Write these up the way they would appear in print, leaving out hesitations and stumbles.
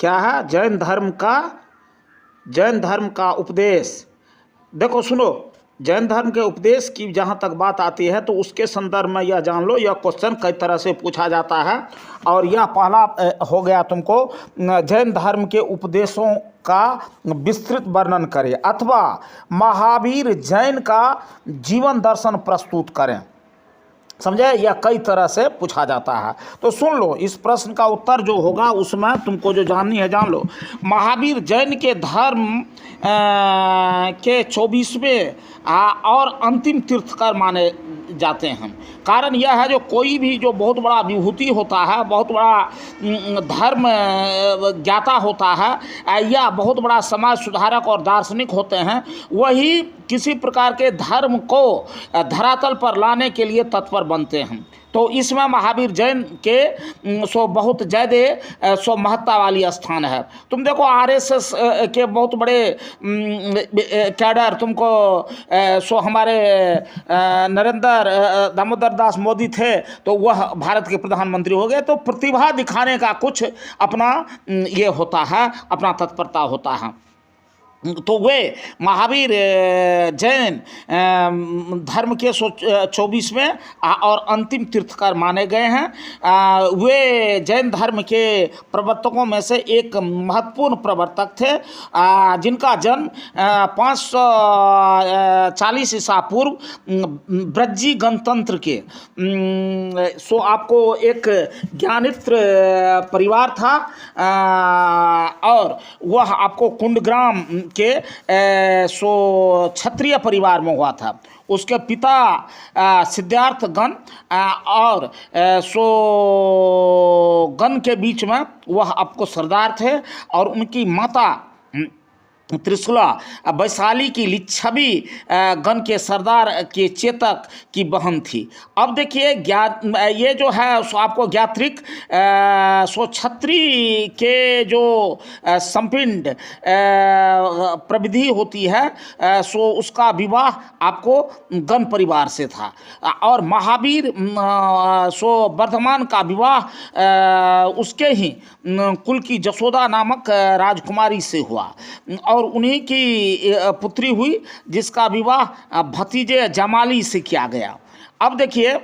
क्या है, जैन धर्म का उपदेश। देखो सुनो, जैन धर्म के उपदेश की जहाँ तक बात आती है तो उसके संदर्भ में यह जान लो, यह क्वेश्चन कई तरह से पूछा जाता है। और यह पहला हो गया तुमको, जैन धर्म के उपदेशों का विस्तृत वर्णन करें अथवा महावीर जैन का जीवन दर्शन प्रस्तुत करें। समझे, यह कई तरह से पूछा जाता है। तो सुन लो, इस प्रश्न का उत्तर जो होगा उसमें तुमको जो जाननी है जान लो। महावीर जैन के धर्म के 24वें और अंतिम तीर्थकर माने जाते हैं। कारण यह है, जो कोई भी जो बहुत बड़ा विभूति होता है, बहुत बड़ा धर्म ज्ञाता होता है या बहुत बड़ा समाज सुधारक और दार्शनिक होते हैं, वही किसी प्रकार के धर्म को धरातल पर लाने के लिए तत्पर बनते हैं। तो इसमें महावीर जैन के सो बहुत ज़्यादा सो महत्ता वाली स्थान है। तुम देखो आरएसएस के बहुत बड़े कैडर तुमको सो हमारे नरेंद्र दामोदर दास मोदी थे, तो वह भारत के प्रधानमंत्री हो गए। तो प्रतिभा दिखाने का कुछ अपना ये होता है, अपना तत्परता होता है। तो वे महावीर जैन धर्म के 24वें और अंतिम तीर्थकर माने गए हैं। वे जैन धर्म के प्रवर्तकों में से एक महत्वपूर्ण प्रवर्तक थे, जिनका जन्म 540 ईसा पूर्व ब्रजी गणतंत्र के सो आपको एक ज्ञानित्र परिवार था, और वह आपको कुंडग्राम के सो क्षत्रिय परिवार में हुआ था। उसके पिता सिद्धार्थ गण और सो गण के बीच में वह आपको सरदार थे, और उनकी माता त्रिशूला वैशाली की लिच्छवी गण के सरदार के चेतक की बहन थी। अब देखिए ये जो है सो आपको ज्ञात्रिक सो क्षत्रिय के जो संपिंड प्रविधि होती है, सो उसका विवाह आपको गण परिवार से था। और महावीर सो वर्धमान का विवाह उसके ही कुल की जसोदा नामक राजकुमारी से हुआ, और उन्हीं की पुत्री हुई, जिसका विवाह भतीजे जमाली से किया गया। अब देखिए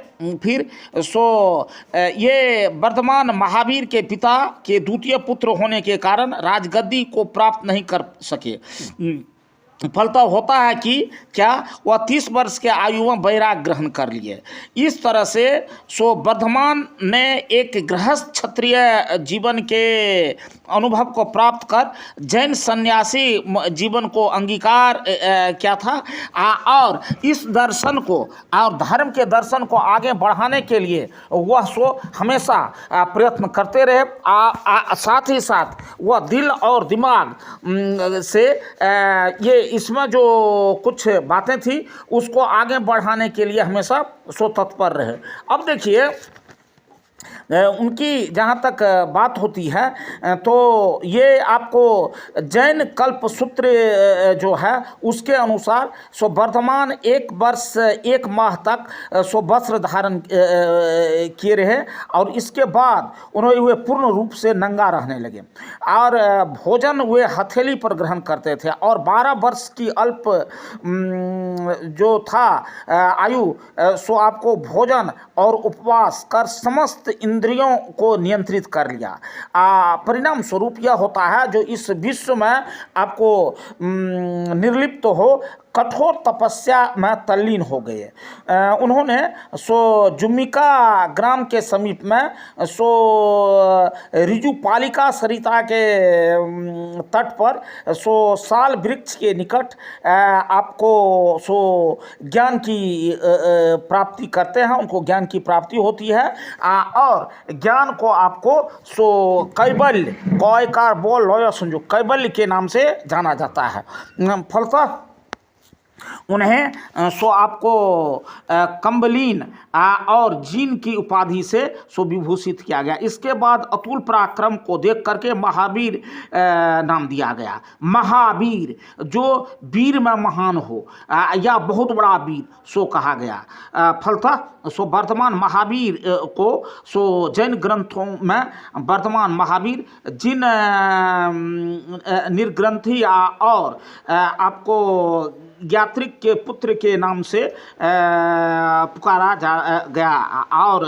फिर सो ये वर्धमान महावीर के पिता के द्वितीय पुत्र होने के कारण राजगद्दी को प्राप्त नहीं कर सके। फलतः होता है कि क्या वह 30 वर्ष के आयु में वैराग ग्रहण कर लिए। इस तरह से सो वर्धमान ने एक गृहस्थ क्षत्रिय जीवन के अनुभव को प्राप्त कर जैन सन्यासी जीवन को अंगीकार किया था, और इस दर्शन को और धर्म के दर्शन को आगे बढ़ाने के लिए वह सो हमेशा प्रयत्न करते रहे। साथ ही साथ वह दिल और दिमाग से ये इसमें जो कुछ बातें थी उसको आगे बढ़ाने के लिए हमेशा सो तत्पर रहे। अब देखिए उनकी जहाँ तक बात होती है, तो ये आपको जैन कल्पसूत्र जो है उसके अनुसार सो वर्धमान 1 वर्ष 1 माह तक सो वस्त्र धारण किए रहे, और इसके बाद उन्होंने वे पूर्ण रूप से नंगा रहने लगे, और भोजन वे हथेली पर ग्रहण करते थे, और 12 वर्ष की अल्प जो था आयु सो आपको भोजन और उपवास कर समस्त इंद्रियों को नियंत्रित कर लिया। परिणाम स्वरूप यह होता है, जो इस विश्व में आपको निर्लिप्त हो कठोर तपस्या में तल्लीन हो गए। उन्होंने सो जुम्मिका ग्राम के समीप में सो रिजुपालिका सरिता के तट पर सो साल वृक्ष के निकट आपको सो ज्ञान की प्राप्ति करते हैं, उनको ज्ञान की प्राप्ति होती है, और ज्ञान को आपको सो कैबल्य कॉयकार बोल लो या समझो कैबल्य के नाम से जाना जाता है। फलतः उन्हें सो आपको कम्बलीन और जीन की उपाधि से सो विभूषित किया गया। इसके बाद अतुल पराक्रम को देख करके महावीर नाम दिया गया। महावीर जो वीर में महान हो या बहुत बड़ा वीर सो कहा गया। फलतः सो वर्तमान महावीर को सो जैन ग्रंथों में वर्तमान महावीर जिन निर्ग्रंथी और आपको यात्रिक के पुत्र के नाम से पुकारा गया। और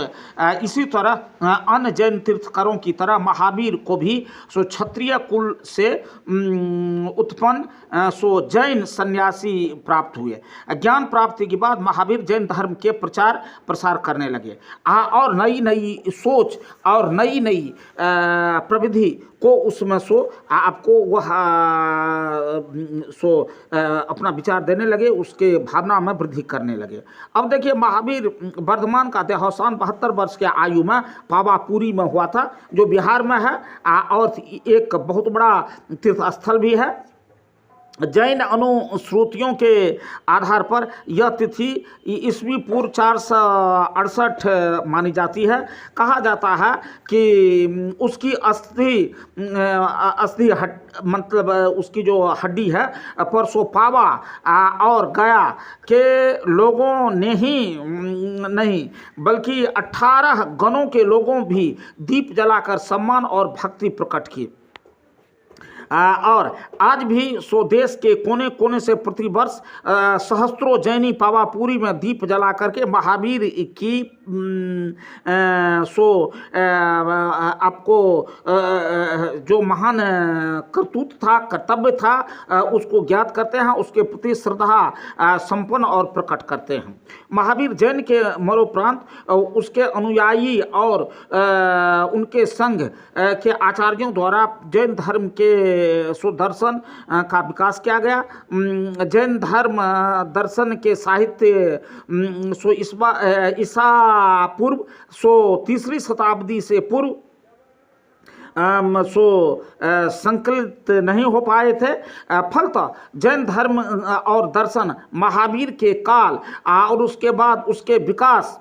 इसी तरह अन्य जैन तीर्थकरों की तरह महावीर को भी सो क्षत्रिय कुल से उत्पन्न सो जैन सन्यासी प्राप्त हुए। ज्ञान प्राप्ति के बाद महावीर जैन धर्म के प्रचार प्रसार करने लगे और नई नई सोच और नई नई प्रविधि को उसमें सो आपको वह सो अपना विचार देने लगे, उसके भावना में वृद्धि करने लगे। अब देखिए महावीर वर्धमान का देहावसान 72 वर्ष के आयु में पावापुरी में हुआ था, जो बिहार में है और एक बहुत बड़ा तीर्थ स्थल भी है। जैन अनुश्रुतियों के आधार पर यह तिथि ईस्वी पूर्व 468 मानी जाती है। कहा जाता है कि उसकी अस्थि मतलब उसकी जो हड्डी है परसों पावा और गया के लोगों ने ही नहीं बल्कि 18 गणों के लोगों भी दीप जलाकर सम्मान और भक्ति प्रकट की। और आज भी सो देश के कोने कोने से प्रतिवर्ष सहस्त्रों जैनी पावापुरी में दीप जला करके महावीर की सो आपको जो महान करतूत था, कर्तव्य था, उसको ज्ञात करते हैं, उसके प्रति श्रद्धा संपन्न और प्रकट करते हैं। महावीर जैन के मरणोपरांत उसके अनुयायी और उनके संघ के आचार्यों द्वारा जैन धर्म के सो दर्शन का विकास किया गया। जैन धर्म दर्शन के साहित्य सो ईसा पूर्व सो 3री शताब्दी से पूर्व सो संकलित नहीं हो पाए थे। फलतः जैन धर्म और दर्शन महावीर के काल और उसके बाद उसके विकास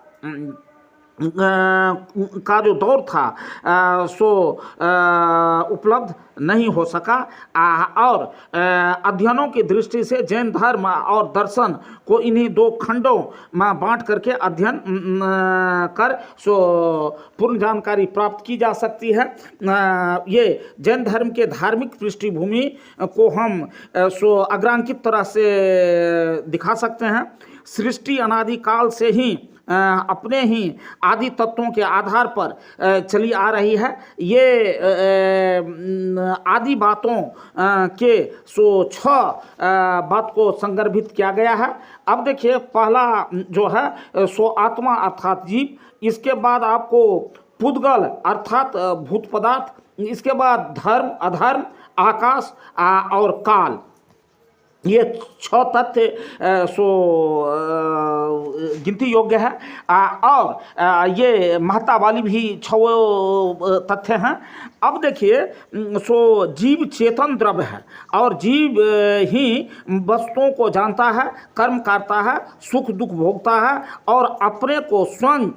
का जो दौर था सो उपलब्ध नहीं हो सका। और अध्ययनों की दृष्टि से जैन धर्म और दर्शन को इन्हीं 2 खंडों में बांट करके अध्ययन कर सो पूर्ण जानकारी प्राप्त की जा सकती है। ये जैन धर्म के धार्मिक पृष्ठभूमि को हम सो अग्रांकित तरह से दिखा सकते हैं। सृष्टि अनादिकाल से ही अपने ही आदि तत्वों के आधार पर चली आ रही है। ये आदि बातों के सो 6 बात को संदर्भित किया गया है। अब देखिए पहला जो है सो आत्मा अर्थात जीव, इसके बाद आपको पुद्गल अर्थात भूत पदार्थ, इसके बाद धर्म अधर्म आकाश और काल। ये 6 तथ्य सो गिनती योग्य है और ये महत्ता वाली भी 6 तथ्य हैं। अब देखिए सो जीव चेतन द्रव्य है और जीव ही वस्तुओं को जानता है, कर्म करता है, सुख दुख भोगता है और अपने को स्वयं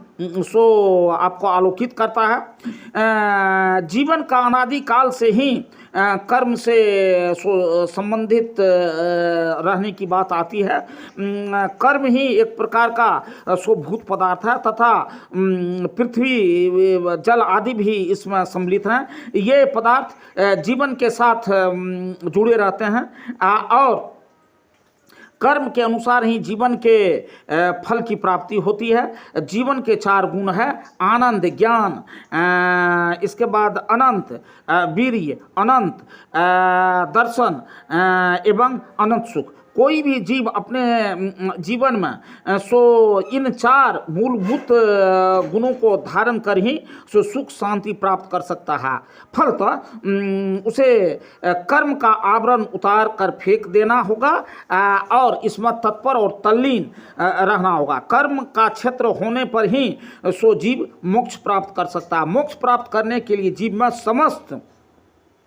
सो आपको आलोकित करता है। जीवन का अनादिकाल से ही कर्म से संबंधित रहने की बात आती है। कर्म ही एक प्रकार का सो भूत पदार्थ है तथा पृथ्वी जल आदि भी इसमें सम्मिलित हैं। ये पदार्थ जीवन के साथ जुड़े रहते हैं और कर्म के अनुसार ही जीवन के फल की प्राप्ति होती है। जीवन के 4 गुण है आनंद, ज्ञान, इसके बाद अनंत वीर्य, अनंत दर्शन एवं अनंत सुख। कोई भी जीव अपने जीवन में सो इन 4 मूलभूत गुणों को धारण कर ही सो सुख शांति प्राप्त कर सकता है। फलतः उसे कर्म का आवरण उतार कर फेंक देना होगा और इसमें तत्पर और तल्लीन रहना होगा। कर्म का क्षेत्र होने पर ही सो जीव मोक्ष प्राप्त कर सकता है। मोक्ष प्राप्त करने के लिए जीव में समस्त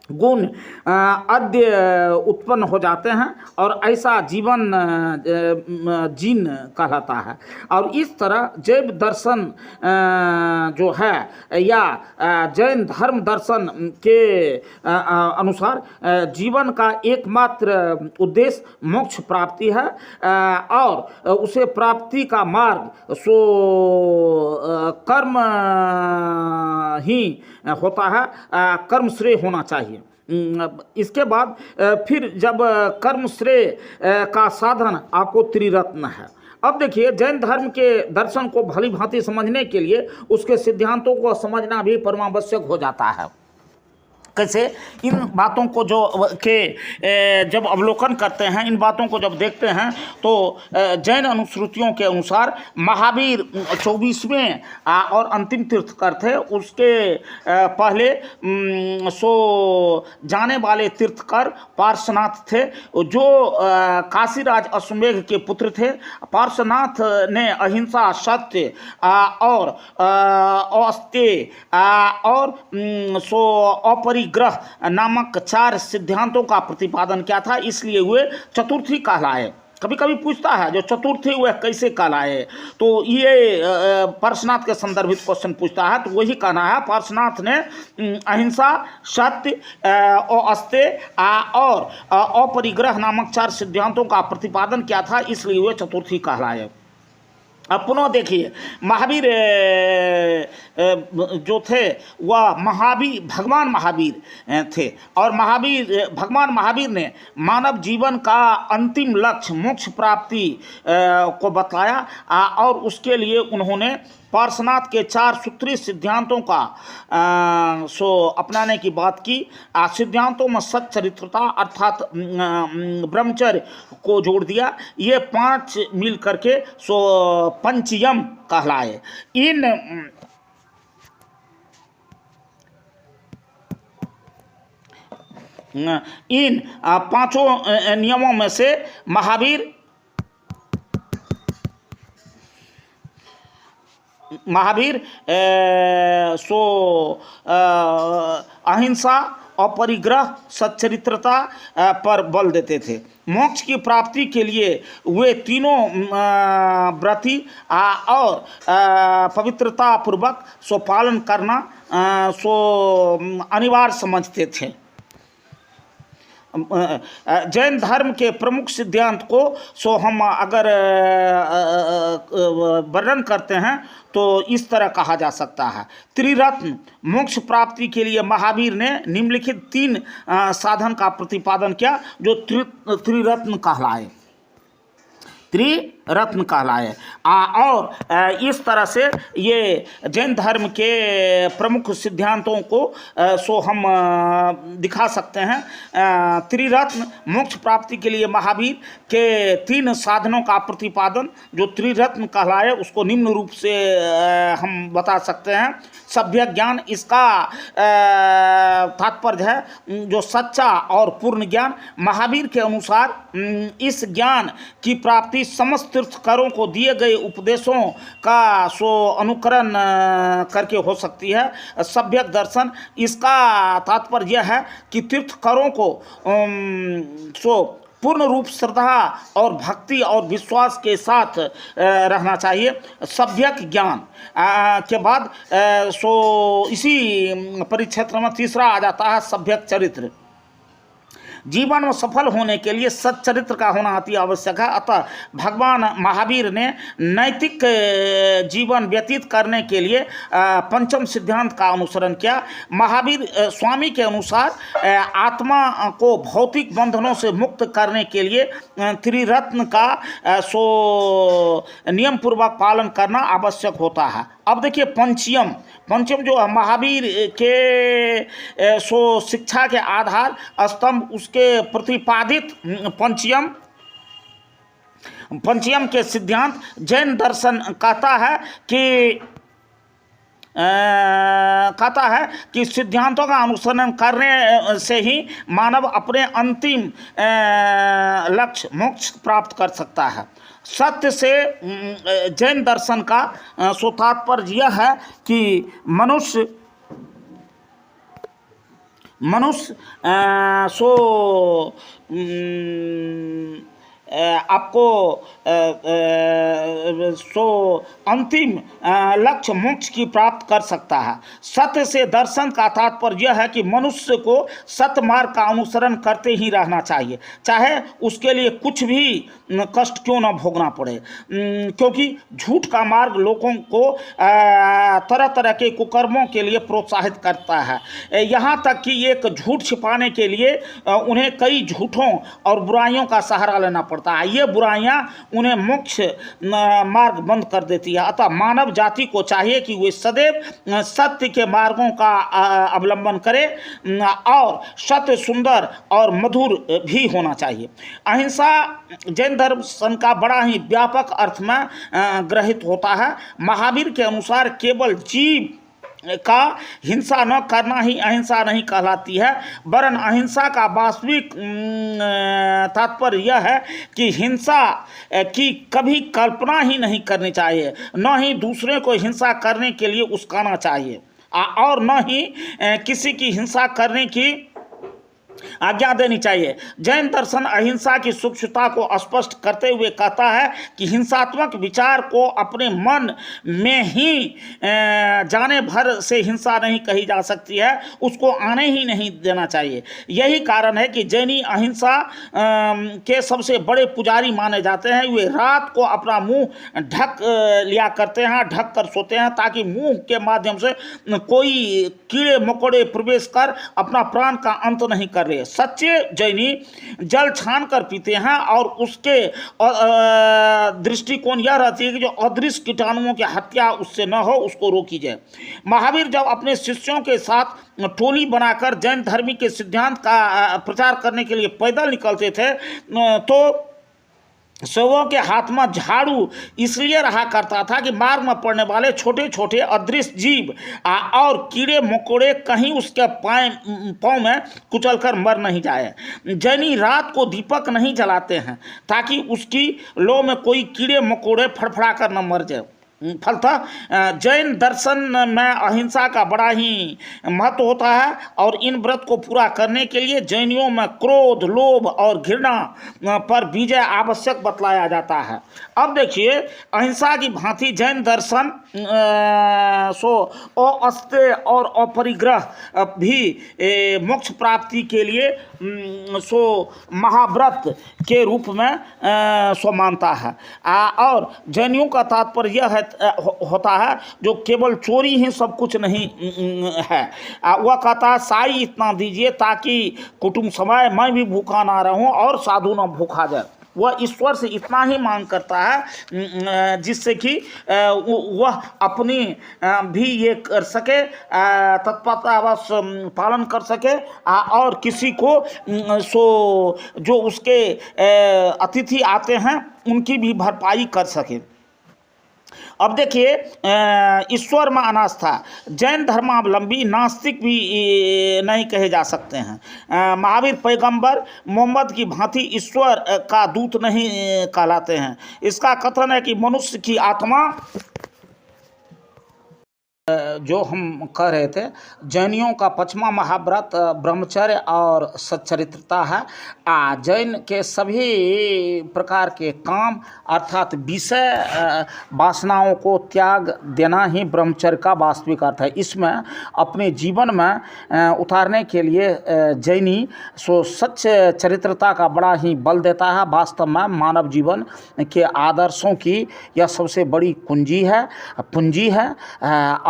गुण अद्य उत्पन्न हो जाते हैं और ऐसा जीवन जीन कहलाता है। और इस तरह जैव दर्शन जो है या जैन धर्म दर्शन के अनुसार जीवन का एकमात्र उद्देश्य मोक्ष प्राप्ति है और उसे प्राप्ति का मार्ग सो कर्म ही होता है, कर्म श्रेय होना चाहिए। इसके बाद फिर जब कर्म श्रेय का साधन आपको त्रिरत्न है। अब देखिए जैन धर्म के दर्शन को भली भांति समझने के लिए उसके सिद्धांतों को समझना भी परमावश्यक हो जाता है। कैसे? इन बातों को जो के जब अवलोकन करते हैं, इन बातों को जब देखते हैं तो जैन अनुश्रुतियों के अनुसार महावीर 24वें और अंतिम तीर्थकर थे। उसके पहले सो जाने वाले तीर्थकर पार्श्वनाथ थे जो काशीराज अश्वमेघ के पुत्र थे। पार्श्वनाथ ने अहिंसा, सत्य और अस्तेय और सो अपरिग्रह नामक 4 सिद्धांतों का प्रतिपादन किया था, इसलिए वे चतुर्थी कहलाए। कभी कभी पूछता है जो चतुर्थी वह कैसे कहलाए, तो ये पार्श्वनाथ के संदर्भित क्वेश्चन पूछता है, तो वही कहना है पार्श्वनाथ ने अहिंसा, सत्य, अस्तेय और अपरिग्रह नामक 4 सिद्धांतों का प्रतिपादन किया था, इसलिए वे चतुर्थी कहलाए। अब पुनः देखिए महावीर जो थे वह भगवान महावीर थे और भगवान महावीर ने मानव जीवन का अंतिम लक्ष्य मोक्ष प्राप्ति को बताया और उसके लिए उन्होंने पार्श्वनाथ के 4 सूत्री सिद्धांतों का अपनाने की बात की। सिद्धांतों में सच्चरित्रता अर्थात ब्रह्मचर्य को जोड़ दिया। ये 5 मिल करके पंचयम कहलाए। इन 5 नियमों में से महावीर अहिंसा, अपरिग्रह, सच्चरित्रता पर बल देते थे। मोक्ष की प्राप्ति के लिए वे तीनों व्रती और पवित्रता पूर्वक पालन करना अनिवार्य समझते थे। जैन धर्म के प्रमुख सिद्धांत को हम अगर वर्णन करते हैं तो इस तरह कहा जा सकता है। त्रिरत्न मोक्ष प्राप्ति के लिए महावीर ने निम्नलिखित 3 साधन का प्रतिपादन किया जो त्रिरत्न कहलाए। और इस तरह से ये जैन धर्म के प्रमुख सिद्धांतों को हम दिखा सकते हैं। त्रिरत्न मोक्ष प्राप्ति के लिए महावीर के 3 साधनों का प्रतिपादन जो त्रिरत्न कहलाए उसको निम्न रूप से हम बता सकते हैं। सभ्य ज्ञान, इसका तात्पर्य है जो सच्चा और पूर्ण ज्ञान। महावीर के अनुसार इस ज्ञान की प्राप्ति समस्त तीर्थकरों को दिए गए उपदेशों का अनुकरण करके हो सकती है। सभ्यक दर्शन, इसका तात्पर्य यह है कि तीर्थकरों को पूर्ण रूप श्रद्धा और भक्ति और विश्वास के साथ रहना चाहिए। सभ्यक ज्ञान के बाद इसी परिक्षेत्र में तीसरा आ जाता है सभ्यक चरित्र। जीवन में सफल होने के लिए सच्चरित्र का होना अति आवश्यक है। अतः भगवान महावीर ने नैतिक जीवन व्यतीत करने के लिए पंचम सिद्धांत का अनुसरण किया। महावीर स्वामी के अनुसार आत्मा को भौतिक बंधनों से मुक्त करने के लिए त्रिरत्न का नियम पूर्वक पालन करना आवश्यक होता है। अब देखिए पंचम जो महावीर के शिक्षा के आधार स्तंभ उसके प्रतिपादित पंचयम के सिद्धांत जैन दर्शन कहता है कि सिद्धांतों का अनुसरण करने से ही मानव अपने अंतिम लक्ष्य मोक्ष प्राप्त कर सकता है। सत्य से जैन दर्शन का तात्पर्य यह है कि मनुष्य मनुष्य आपको सो अंतिम लक्ष्य मोक्ष की प्राप्त कर सकता है। सत्य से दर्शन का तात्पर्य यह है कि मनुष्य को सत्य मार्ग का अनुसरण करते ही रहना चाहिए, चाहे उसके लिए कुछ भी कष्ट क्यों न भोगना पड़े, क्योंकि झूठ का मार्ग लोगों को तरह तरह के कुकर्मों के लिए प्रोत्साहित करता है। यहाँ तक कि एक झूठ छिपाने के लिए उन्हें कई झूठों और बुराइयों का सहारा लेना पड़ता है। ये बुराइयां उन्हें मोक्ष मार्ग बंद कर देती है। अतः मानव जाति को चाहिए कि वे सदैव सत्य के मार्गों का अवलंबन करें और सत्य सुंदर और मधुर भी होना चाहिए। अहिंसा जैन दर्शन का बड़ा ही व्यापक अर्थ में ग्रहित होता है। महावीर के अनुसार केवल जीव का हिंसा न करना ही अहिंसा नहीं कहलाती है, वरन अहिंसा का वास्तविक तात्पर्य यह है कि हिंसा की कभी कल्पना ही नहीं करनी चाहिए, न ही दूसरे को हिंसा करने के लिए उस्काना चाहिए और न ही किसी की हिंसा करने की आज्ञा देनी चाहिए। जैन दर्शन अहिंसा की सूक्ष्मता को स्पष्ट करते हुए कहता है कि हिंसात्मक विचार को अपने मन में ही जाने भर से हिंसा नहीं कही जा सकती है, उसको आने ही नहीं देना चाहिए। यही कारण है कि जैनी अहिंसा के सबसे बड़े पुजारी माने जाते हैं। वे रात को अपना मुंह ढक लिया करते हैं, ढक कर सोते हैं, ताकि मुंह के माध्यम से कोई कीड़े मकोड़े प्रवेश कर अपना प्राण का अंत नहीं कर रहे। सच्चे जैनी जल छान कर पीते हैं और उसके दृष्टिकोण यह रहती है कि जो अदृश्य कीटाणुओं की हत्या उससे न हो, उसको रोकी जाए। महावीर जब अपने शिष्यों के साथ टोली बनाकर जैन धर्म के सिद्धांत का प्रचार करने के लिए पैदल निकलते थे तो सबों के हाथ में झाड़ू इसलिए रहा करता था कि मार्ग में पड़ने वाले छोटे छोटे अदृश्य जीव और कीड़े मकोड़े कहीं उसके पाँव में कुचल कर मर नहीं जाए। जैनी रात को दीपक नहीं जलाते हैं ताकि उसकी लौ में कोई कीड़े मकोड़े फड़फड़ा कर न मर जाए। फलतः जैन दर्शन में अहिंसा का बड़ा ही महत्व होता है और इन व्रत को पूरा करने के लिए जैनियों में क्रोध, लोभ और घृणा पर विजय आवश्यक बतलाया जाता है। अब देखिए, अहिंसा की भांति जैन दर्शन अस्त्य और अपरिग्रह भी मोक्ष प्राप्ति के लिए महाव्रत के रूप में मानता है। और जैनियों का तात्पर्य यह होता है जो केवल चोरी ही सब कुछ नहीं है। वह कहता है साई इतना दीजिए ताकि कुटुंब समय मैं भी भूखा ना रहूं और साधु ना भूखा जाए। वह ईश्वर से इतना ही मांग करता है जिससे कि वह अपनी भी ये कर सके, तत्परतावश पालन कर सके और किसी को जो उसके अतिथि आते हैं उनकी भी भरपाई कर सके। अब देखिए, ईश्वर में अनास्था जैन धर्मावलंबी नास्तिक भी नहीं कहे जा सकते हैं। महावीर पैगंबर मोहम्मद की भांति ईश्वर का दूत नहीं कहलाते हैं। इसका कथन है कि मनुष्य की आत्मा, जो हम कह रहे थे, जैनियों का पचमा महाव्रत ब्रह्मचर्य और सच्चरित्रता है। जैन के सभी प्रकार के काम अर्थात विषय वासनाओं को त्याग देना ही ब्रह्मचर्य का वास्तविक अर्थ है। इसमें अपने जीवन में उतारने के लिए जैनी सच्च चरित्रता का बड़ा ही बल देता है। वास्तव में मानव जीवन के आदर्शों की यह सबसे बड़ी पूंजी है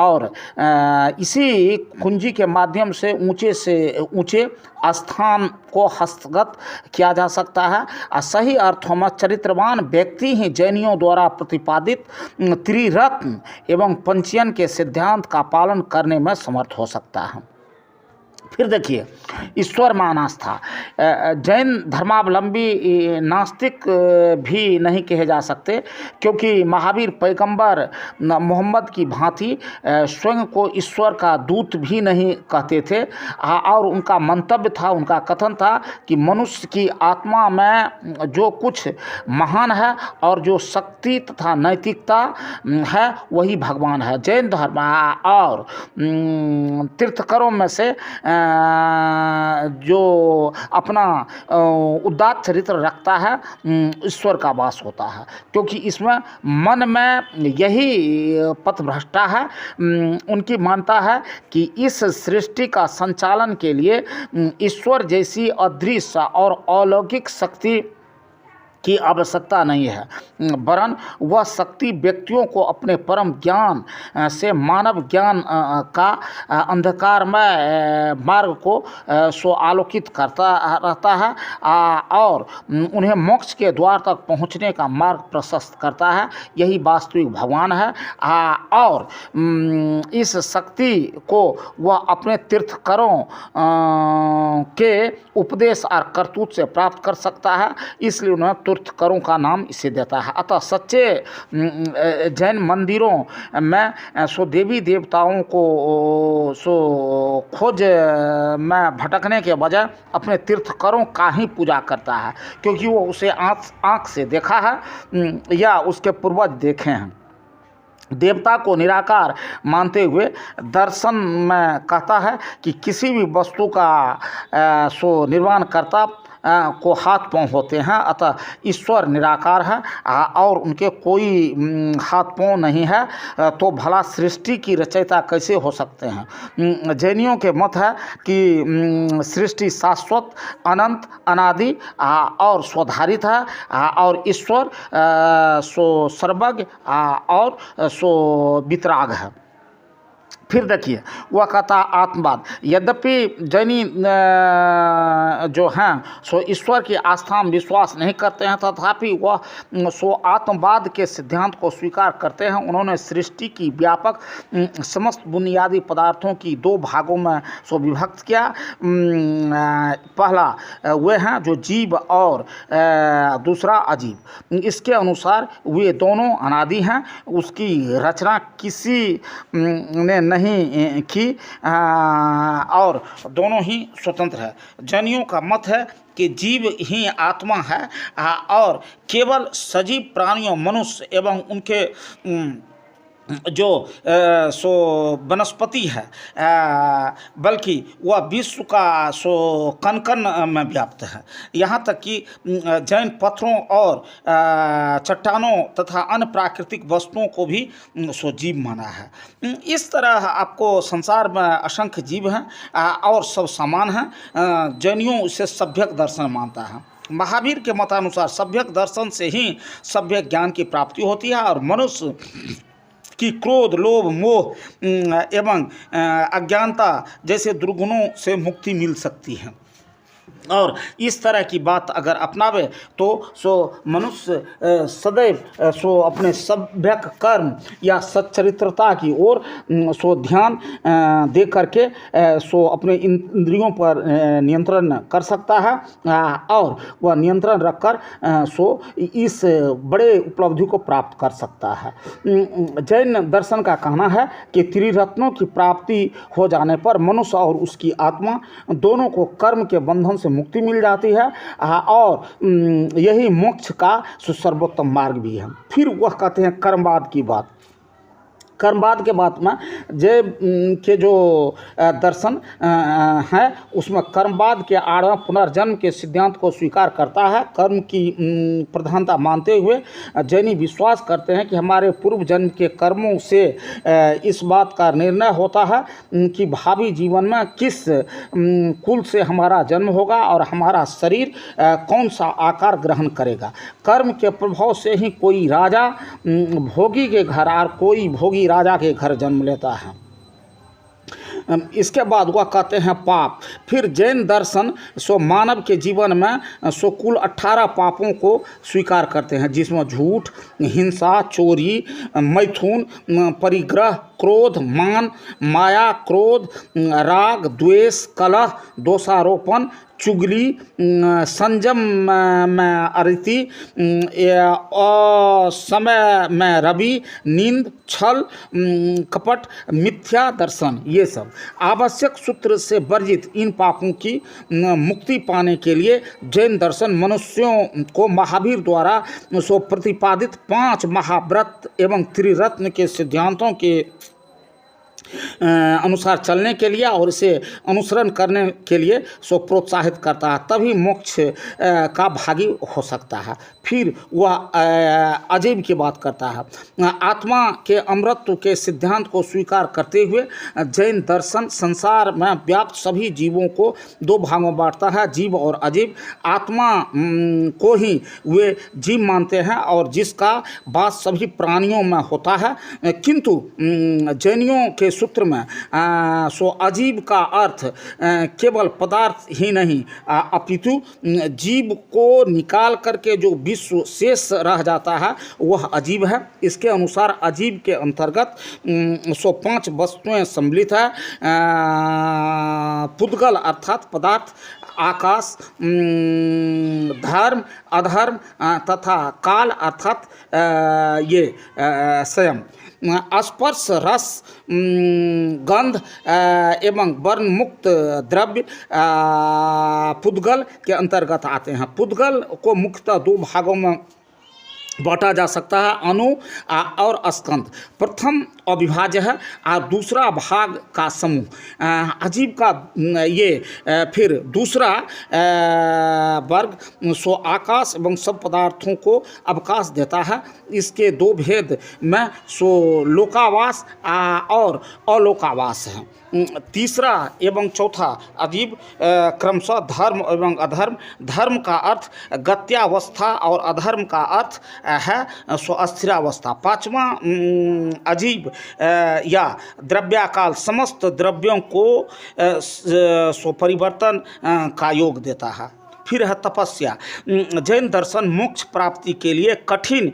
और इसी कुंजी के माध्यम से ऊंचे स्थान को हस्तगत किया जा सकता है। सही अर्थों में चरित्रवान व्यक्ति ही जैनियों द्वारा प्रतिपादित त्रिरत्न एवं पंचयन के सिद्धांत का पालन करने में समर्थ हो सकता है। फिर देखिए, ईश्वर में अनास्था जैन धर्मावलंबी नास्तिक भी नहीं कहे जा सकते, क्योंकि महावीर पैगंबर मोहम्मद की भांति स्वयं को ईश्वर का दूत भी नहीं कहते थे। और उनका मंतव्य था, उनका कथन था कि मनुष्य की आत्मा में जो कुछ महान है और जो शक्ति तथा नैतिकता है वही भगवान है। जैन धर्म और तीर्थकरों में से जो अपना उदात्त चरित्र रखता है, ईश्वर का वास होता है, क्योंकि इसमें मन में यही पथभ्रष्टा है। उनकी मानता है कि इस सृष्टि का संचालन के लिए ईश्वर जैसी अदृश्य और अलौकिक शक्ति की आवश्यकता नहीं है, वरन वह शक्ति व्यक्तियों को अपने परम ज्ञान से मानव ज्ञान का अंधकारमय मार्ग को सो आलोकित करता रहता है और उन्हें मोक्ष के द्वार तक पहुंचने का मार्ग प्रशस्त करता है। यही वास्तविक भगवान है और इस शक्ति को वह अपने तीर्थकरों के उपदेश और करतूत से प्राप्त कर सकता है, इसलिए उन्हें तीर्थकरों का नाम इसे देता है। अतः सच्चे जैन मंदिरों में सो देवी देवताओं को सो खोज में भटकने के बजाय अपने तीर्थकरों का ही पूजा करता है, क्योंकि वो उसे आँख से देखा है या उसके पूर्वज देखे हैं। देवता को निराकार मानते हुए दर्शन में कहता है कि किसी भी वस्तु का सो निर्माण करता को हाथ पांव होते हैं, अतः ईश्वर निराकार है और उनके कोई हाथ पांव नहीं है, तो भला सृष्टि की रचयिता कैसे हो सकते हैं। जैनियों के मत है कि सृष्टि शाश्वत, अनंत, अनादि और स्वधारित है और ईश्वर सो सर्वज्ञ और सो वितराग है। फिर देखिए वह कहता आत्मवाद। यद्यपि जैनी जो हैं सो ईश्वर की आस्था में विश्वास नहीं करते हैं, तथापि वह सो आत्मवाद के सिद्धांत को स्वीकार करते हैं। उन्होंने सृष्टि की व्यापक समस्त बुनियादी पदार्थों की दो भागों में सो विभक्त किया। पहला वे हैं जो जीव और दूसरा अजीब। इसके अनुसार वे दोनों अनादि हैं, उसकी रचना किसी ने नहीं की और दोनों ही स्वतंत्र है। जैनियों का मत है कि जीव ही आत्मा है और केवल सजीव प्राणियों, मनुष्य एवं उनके जो सो वनस्पति है बल्कि वह विश्व का सो कण कण में व्याप्त है। यहाँ तक कि जैन पत्थरों और चट्टानों तथा अन्य प्राकृतिक वस्तुओं को भी सो जीव माना है। इस तरह आपको संसार में असंख्य जीव हैं और सब समान हैं। जैनियों इसे सभ्यक दर्शन मानता है। महावीर के मतानुसार सभ्यक दर्शन से ही सभ्य ज्ञान की प्राप्ति होती है और मनुष्य कि क्रोध, लोभ, मोह एवं अज्ञानता जैसे दुर्गुणों से मुक्ति मिल सकती है। और इस तरह की बात अगर अपनावे तो सो मनुष्य सदैव सो अपने सभ्यक कर्म या सच्चरित्रता की ओर सो ध्यान दे करके सो अपने इंद्रियों पर नियंत्रण कर सकता है और वह नियंत्रण रखकर सो इस बड़े उपलब्धि को प्राप्त कर सकता है। जैन दर्शन का कहना है कि त्रिरत्नों की प्राप्ति हो जाने पर मनुष्य और उसकी आत्मा दोनों को कर्म के बंधन से मुक्ति मिल जाती है और यही मोक्ष का सर्वोत्तम मार्ग भी है। फिर वह कहते हैं कर्मवाद की बात। कर्मवाद के बात में जय के जो दर्शन है उसमें कर्मवाद के आड़ में पुनर्जन्म के सिद्धांत को स्वीकार करता है। कर्म की प्रधानता मानते हुए जैनी विश्वास करते हैं कि हमारे पूर्व जन्म के कर्मों से इस बात का निर्णय होता है कि भावी जीवन में किस कुल से हमारा जन्म होगा और हमारा शरीर कौन सा आकार ग्रहण करेगा। कर्म के प्रभाव से ही कोई राजा भोगी के घर और कोई भोगी राजा के घर जन्म लेता है। इसके बाद वह कहते हैं पाप। फिर जैन दर्शन सो मानव के जीवन में सो कुल 18 पापों को स्वीकार करते हैं, जिसमें झूठ, हिंसा, चोरी, मैथुन, परिग्रह, क्रोध, मान, माया, क्रोध, राग, द्वेष, कलह, दोषारोपण, चुगली, संयम में अरिति, समय में रवि, नींद, छल, कपट, मिथ्या दर्शन, ये सब आवश्यक सूत्र से वर्जित इन पापों की मुक्ति पाने के लिए जैन दर्शन मनुष्यों को महावीर द्वारा सो प्रतिपादित 5 महाव्रत एवं त्रिरत्न के सिद्धांतों के अनुसार चलने के लिए और इसे अनुसरण करने के लिए सो प्रोत्साहित करता है, तभी मोक्ष का भागी हो सकता है। फिर वह अजीब की बात करता है। आत्मा के अमृतत्व के सिद्धांत को स्वीकार करते हुए जैन दर्शन संसार में व्याप्त सभी जीवों को दो भागों में बांटता है, जीव और अजीब। आत्मा को ही वे जीव मानते हैं और जिसका वास सभी प्राणियों में होता है, किंतु जैनियों के सूत्र में सो अजीब का अर्थ केवल पदार्थ ही नहीं अपितु जीव को निकाल करके जो विश्व शेष रह जाता है वह अजीब है। इसके अनुसार अजीब के अंतर्गत सो 5 वस्तुएं सम्मिलित है। पुद्गल अर्थात पदार्थ, आकाश, धर्म, अधर्म तथा काल अर्थात ये स्वयं। स्पर्श, रस, गंध एवं वर्ण मुक्त द्रव्य पुद्गल के अंतर्गत आते हैं। पुद्गल को मुख्यतः 2 भागों में बांटा जा सकता है, अणु और स्कंद। प्रथम अविभाज्य है और दूसरा भाग का समूह। अजीब का ये फिर दूसरा वर्ग सो आकाश एवं सब पदार्थों को अवकाश देता है। इसके 2 भेद में सो लोकावास और अलोकावास है। तीसरा एवं चौथा अजीब क्रमशः धर्म एवं अधर्म। धर्म का अर्थ गत्यावस्था और अधर्म का अर्थ है सो अस्थिरावस्था। 5वां अजीब या द्रव्याकाल समस्त द्रव्यों को सो परिवर्तन का योग देता है। फिर है तपस्या। जैन दर्शन मोक्ष प्राप्ति के लिए कठिन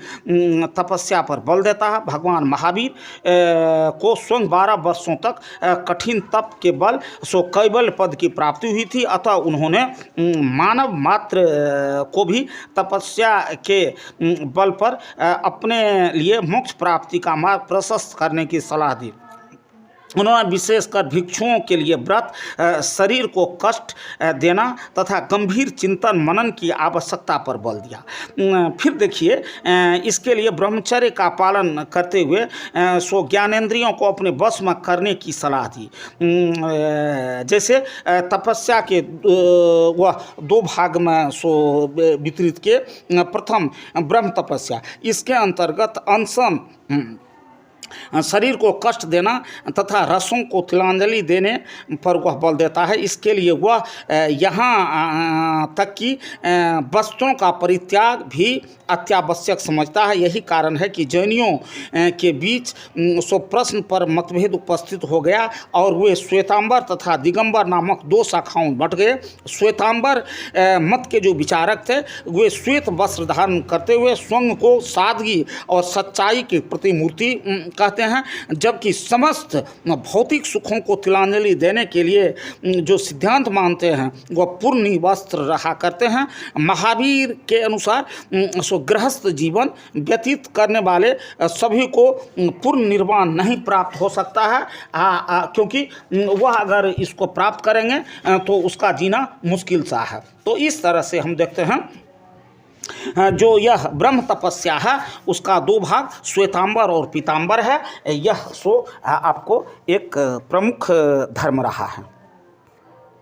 तपस्या पर बल देता है। भगवान महावीर को स्वयं 12 वर्षों तक कठिन तप के बल सो कैवल्य पद की प्राप्ति हुई थी, अतः उन्होंने मानव मात्र को भी तपस्या के बल पर अपने लिए मोक्ष प्राप्ति का मार्ग प्रशस्त करने की सलाह दी। उन्होंने विशेषकर भिक्षुओं के लिए व्रत, शरीर को कष्ट देना तथा गंभीर चिंतन मनन की आवश्यकता पर बल दिया। फिर देखिए इसके लिए ब्रह्मचर्य का पालन करते हुए सो ज्ञानेंद्रियों को अपने वश में करने की सलाह दी। जैसे तपस्या के वह 2 भाग में सो वितरित किए। प्रथम ब्रह्म तपस्या, इसके अंतर्गत अनशन, शरीर को कष्ट देना तथा रसों को तिलांजलि देने पर वह बल देता है। इसके लिए वह यहाँ तक कि वस्त्रों का परित्याग भी अत्यावश्यक समझता है। यही कारण है कि जैनियों के बीच सो प्रश्न पर मतभेद उपस्थित हो गया और वे श्वेतांबर तथा दिगंबर नामक 2 शाखाओं में बंट गए। श्वेतांबर मत के जो विचारक थे वे श्वेत वस्त्र धारण करते हुए स्वयं को सादगी और सच्चाई की प्रतिमूर्ति कहते हैं, जबकि समस्त भौतिक सुखों को तिलांजलि देने के लिए जो सिद्धांत मानते हैं वह पूर्ण वस्त्र रहा करते हैं। महावीर के अनुसार सो गृहस्थ जीवन व्यतीत करने वाले सभी को पूर्ण निर्वाण नहीं प्राप्त हो सकता है, क्योंकि वह अगर इसको प्राप्त करेंगे तो उसका जीना मुश्किल सा है। तो इस तरह से हम देखते हैं जो यह ब्रह्म तपस्या है उसका 2 भाग श्वेतांबर और पीतांबर है। यह सो आपको एक प्रमुख धर्म रहा है।